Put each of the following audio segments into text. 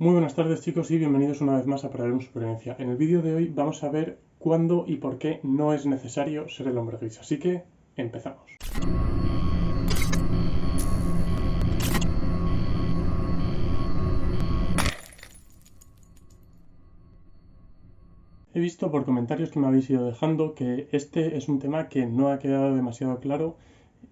Muy buenas tardes chicos y bienvenidos una vez más a Paradigma Supervivencia. En el vídeo de hoy vamos a ver cuándo y por qué no es necesario ser el hombre gris, así que empezamos. He visto por comentarios que me habéis ido dejando que este es un tema que no ha quedado demasiado claro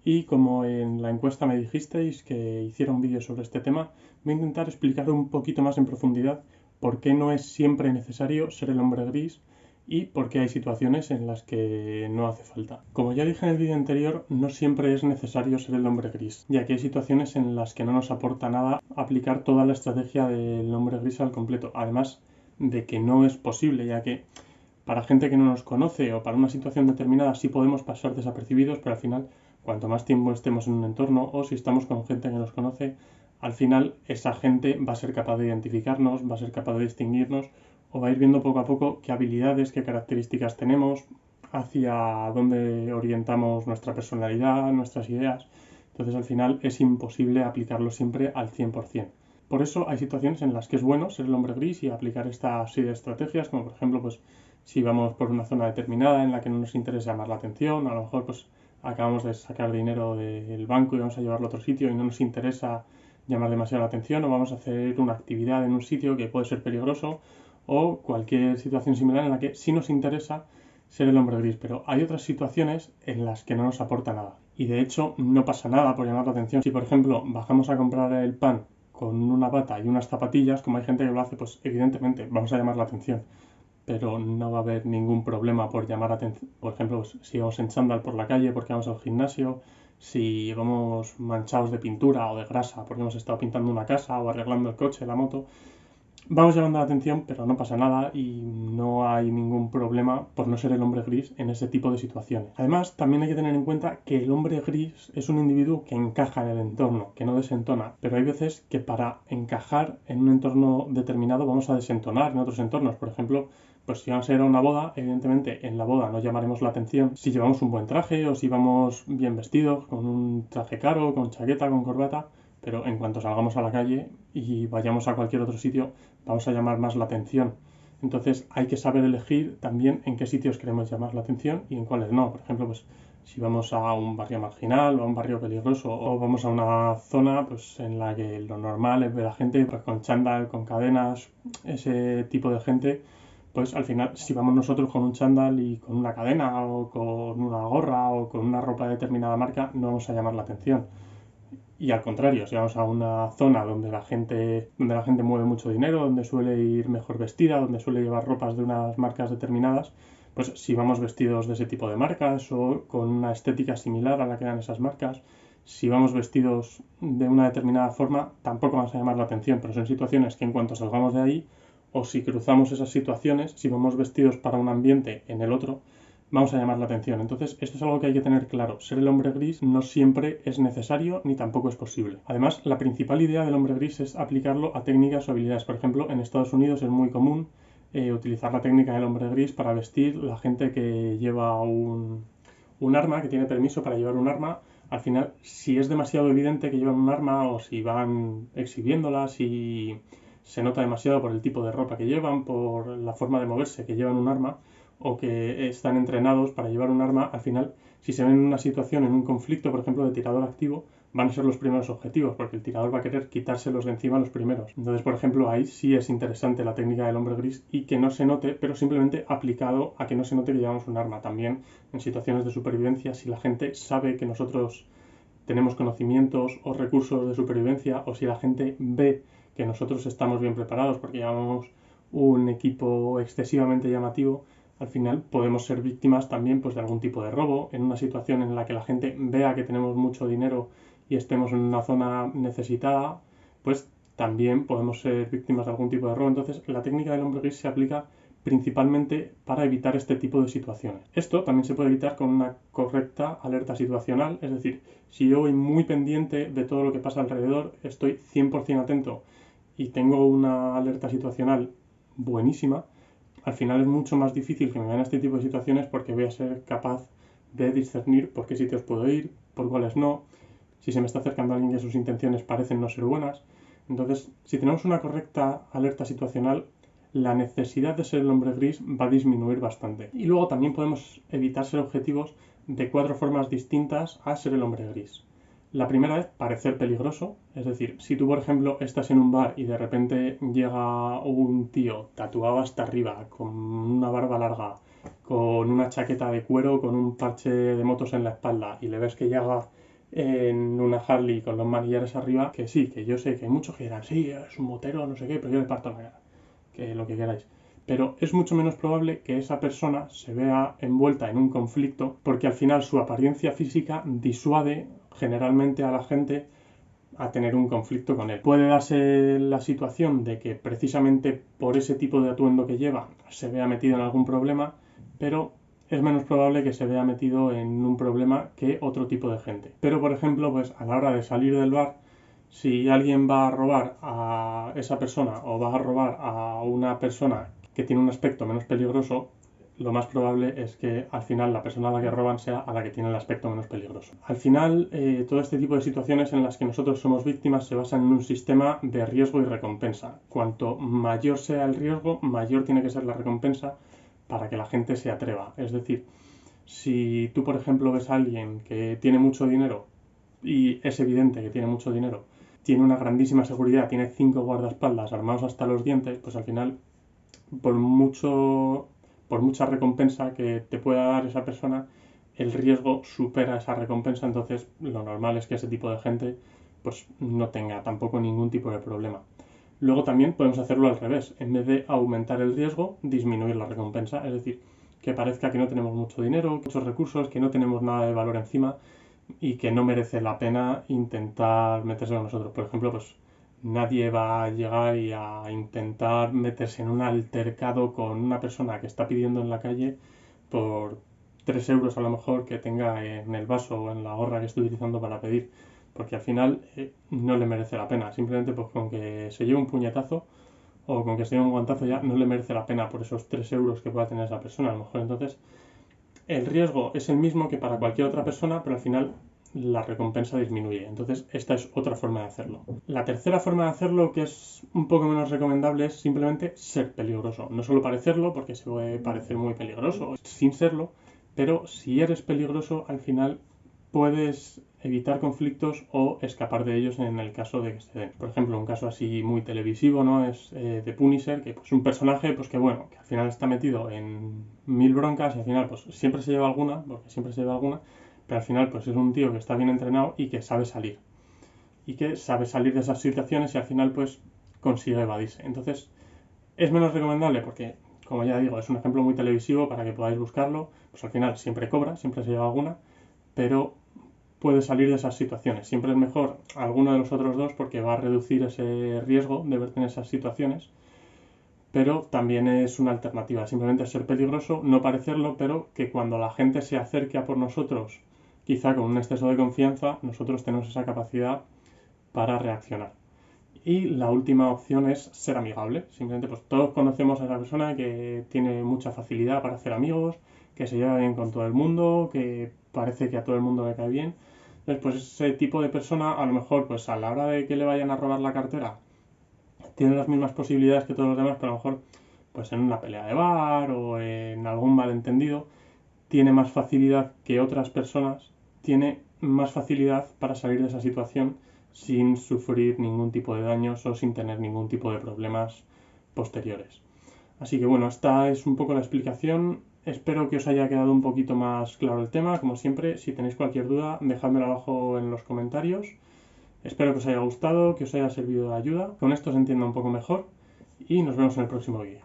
y como en la encuesta me dijisteis que hiciera un vídeo sobre este tema, voy a intentar explicar un poquito más en profundidad por qué no es siempre necesario ser el hombre gris y por qué hay situaciones en las que no hace falta. Como ya dije en el vídeo anterior, no siempre es necesario ser el hombre gris, ya que hay situaciones en las que no nos aporta nada aplicar toda la estrategia del hombre gris al completo. Además de que no es posible, ya que para gente que no nos conoce o para una situación determinada sí podemos pasar desapercibidos, pero al final, cuanto más tiempo estemos en un entorno o si estamos con gente que nos conoce, al final esa gente va a ser capaz de identificarnos, va a ser capaz de distinguirnos o va a ir viendo poco a poco qué habilidades, qué características tenemos, hacia dónde orientamos nuestra personalidad, nuestras ideas. Entonces al final es imposible aplicarlo siempre al 100%. Por eso hay situaciones en las que es bueno ser el hombre gris y aplicar esta serie de estrategias, como por ejemplo, pues si vamos por una zona determinada en la que no nos interesa llamar la atención, a lo mejor pues acabamos de sacar dinero del banco y vamos a llevarlo a otro sitio y no nos interesa llamar demasiado la atención, o vamos a hacer una actividad en un sitio que puede ser peligroso, o cualquier situación similar en la que sí nos interesa ser el hombre gris, pero hay otras situaciones en las que no nos aporta nada. Y de hecho no pasa nada por llamar la atención. Si por ejemplo bajamos a comprar el pan con una bata y unas zapatillas, como hay gente que lo hace, pues evidentemente vamos a llamar la atención, pero no va a haber ningún problema por llamar atención. Por ejemplo, pues, si vamos en chándal por la calle porque vamos al gimnasio, si vamos manchados de pintura o de grasa porque hemos estado pintando una casa o arreglando el coche, la moto, vamos llamando la atención, pero no pasa nada y no hay ningún problema por no ser el hombre gris en ese tipo de situaciones. Además, también hay que tener en cuenta que el hombre gris es un individuo que encaja en el entorno, que no desentona, pero hay veces que para encajar en un entorno determinado vamos a desentonar en otros entornos. Por ejemplo, pues si vamos a ir a una boda, evidentemente en la boda no llamaremos la atención si llevamos un buen traje o si vamos bien vestidos, con un traje caro, con chaqueta, con corbata, pero en cuanto salgamos a la calle y vayamos a cualquier otro sitio, vamos a llamar más la atención. Entonces hay que saber elegir también en qué sitios queremos llamar la atención y en cuáles no. Por ejemplo, pues si vamos a un barrio marginal o a un barrio peligroso o vamos a una zona pues en la que lo normal es ver a gente pues, con chándal, con cadenas, ese tipo de gente, pues al final si vamos nosotros con un chándal y con una cadena o con una gorra o con una ropa de determinada marca, no vamos a llamar la atención. Y al contrario, si vamos a una zona donde la gente mueve mucho dinero, donde suele ir mejor vestida, donde suele llevar ropas de unas marcas determinadas, pues si vamos vestidos de ese tipo de marcas o con una estética similar a la que dan esas marcas, si vamos vestidos de una determinada forma, tampoco vamos a llamar la atención, pero son situaciones que en cuanto salgamos de ahí, o si cruzamos esas situaciones, si vamos vestidos para un ambiente en el otro, vamos a llamar la atención. Entonces, esto es algo que hay que tener claro. Ser el hombre gris no siempre es necesario ni tampoco es posible. Además, la principal idea del hombre gris es aplicarlo a técnicas o habilidades. Por ejemplo, en Estados Unidos es muy común utilizar la técnica del hombre gris para vestir la gente que lleva un arma, que tiene permiso para llevar un arma. Al final, si es demasiado evidente que llevan un arma o si van exhibiéndola, si se nota demasiado por el tipo de ropa que llevan, por la forma de moverse que llevan un arma, o que están entrenados para llevar un arma, al final, si se ven en una situación, en un conflicto, por ejemplo, de tirador activo, van a ser los primeros objetivos, porque el tirador va a querer quitárselos de encima los primeros. Entonces, por ejemplo, ahí sí es interesante la técnica del hombre gris y que no se note, pero simplemente aplicado a que no se note que llevamos un arma. También en situaciones de supervivencia, si la gente sabe que nosotros tenemos conocimientos o recursos de supervivencia, o si la gente ve que nosotros estamos bien preparados porque llevamos un equipo excesivamente llamativo, al final podemos ser víctimas también pues, de algún tipo de robo, en una situación en la que la gente vea que tenemos mucho dinero y estemos en una zona necesitada, pues también podemos ser víctimas de algún tipo de robo. Entonces la técnica del hombre gris se aplica principalmente para evitar este tipo de situaciones. Esto también se puede evitar con una correcta alerta situacional, es decir, si yo voy muy pendiente de todo lo que pasa alrededor, estoy 100% atento y tengo una alerta situacional buenísima, al final es mucho más difícil que me vean este tipo de situaciones porque voy a ser capaz de discernir por qué sitios puedo ir, por cuáles no, si se me está acercando alguien que sus intenciones parecen no ser buenas. Entonces, si tenemos una correcta alerta situacional, la necesidad de ser el hombre gris va a disminuir bastante. Y luego también podemos evitar ser objetivos de 4 formas distintas a ser el hombre gris. La primera es parecer peligroso, es decir, si tú por ejemplo estás en un bar y de repente llega un tío tatuado hasta arriba, con una barba larga, con una chaqueta de cuero, con un parche de motos en la espalda y le ves que llega en una Harley con los manillares arriba, que sí, que yo sé que hay muchos que dirán, sí, es un motero, no sé qué, pero yo le parto la cara, que lo que queráis. Pero es mucho menos probable que esa persona se vea envuelta en un conflicto porque al final su apariencia física disuade generalmente a la gente a tener un conflicto con él. Puede darse la situación de que precisamente por ese tipo de atuendo que lleva se vea metido en algún problema, pero es menos probable que se vea metido en un problema que otro tipo de gente. Pero, por ejemplo, pues a la hora de salir del bar, si alguien va a robar a esa persona o va a robar a una persona que tiene un aspecto menos peligroso, lo más probable es que al final la persona a la que roban sea a la que tiene el aspecto menos peligroso. Al final, todo este tipo de situaciones en las que nosotros somos víctimas se basan en un sistema de riesgo y recompensa. Cuanto mayor sea el riesgo, mayor tiene que ser la recompensa para que la gente se atreva. Es decir, si tú, por ejemplo, ves a alguien que tiene mucho dinero y es evidente que tiene mucho dinero, tiene una grandísima seguridad, tiene 5 guardaespaldas armados hasta los dientes, pues al final, por mucho por mucha recompensa que te pueda dar esa persona, el riesgo supera esa recompensa, entonces lo normal es que ese tipo de gente pues no tenga tampoco ningún tipo de problema. Luego también podemos hacerlo al revés, en vez de aumentar el riesgo, disminuir la recompensa, es decir, que parezca que no tenemos mucho dinero, muchos recursos, que no tenemos nada de valor encima y que no merece la pena intentar meterse con nosotros. Por ejemplo, pues nadie va a llegar y a intentar meterse en un altercado con una persona que está pidiendo en la calle por 3 euros a lo mejor que tenga en el vaso o en la gorra que esté utilizando para pedir, porque al final no le merece la pena. Simplemente pues con que se lleve un puñetazo o con que se lleve un guantazo ya no le merece la pena por esos 3 euros que pueda tener esa persona. A lo mejor entonces el riesgo es el mismo que para cualquier otra persona, pero al final la recompensa disminuye. Entonces, esta es otra forma de hacerlo. La tercera forma de hacerlo, que es un poco menos recomendable, es simplemente ser peligroso. No solo parecerlo, porque se puede parecer muy peligroso sin serlo, pero si eres peligroso, al final puedes evitar conflictos o escapar de ellos en el caso de que se den. Por ejemplo, un caso así muy televisivo, ¿no? Es de Punisher, que es pues, un personaje pues que bueno, que al final está metido en 1000 broncas y al final pues siempre se lleva alguna, porque siempre se lleva alguna, pero al final pues es un tío que está bien entrenado y que sabe salir. Y que sabe salir de esas situaciones y al final pues consigue evadirse. Entonces, es menos recomendable porque, como ya digo, es un ejemplo muy televisivo para que podáis buscarlo, pues al final siempre cobra, siempre se lleva alguna, pero puede salir de esas situaciones. Siempre es mejor alguno de los otros dos porque va a reducir ese riesgo de verte en esas situaciones, pero también es una alternativa. Simplemente ser peligroso, no parecerlo, pero que cuando la gente se acerque a por nosotros, quizá con un exceso de confianza, nosotros tenemos esa capacidad para reaccionar. Y la última opción es ser amigable. Simplemente, pues todos conocemos a esa persona que tiene mucha facilidad para hacer amigos, que se lleva bien con todo el mundo, que parece que a todo el mundo le cae bien. Entonces, pues ese tipo de persona, a lo mejor, pues a la hora de que le vayan a robar la cartera, tiene las mismas posibilidades que todos los demás, pero a lo mejor, pues en una pelea de bar o en algún malentendido, tiene más facilidad que otras personas, tiene más facilidad para salir de esa situación sin sufrir ningún tipo de daños o sin tener ningún tipo de problemas posteriores. Así que bueno, esta es un poco la explicación. Espero que os haya quedado un poquito más claro el tema. Como siempre, si tenéis cualquier duda, dejadmelo abajo en los comentarios. Espero que os haya gustado, que os haya servido de ayuda. Con esto se entienda un poco mejor y nos vemos en el próximo vídeo.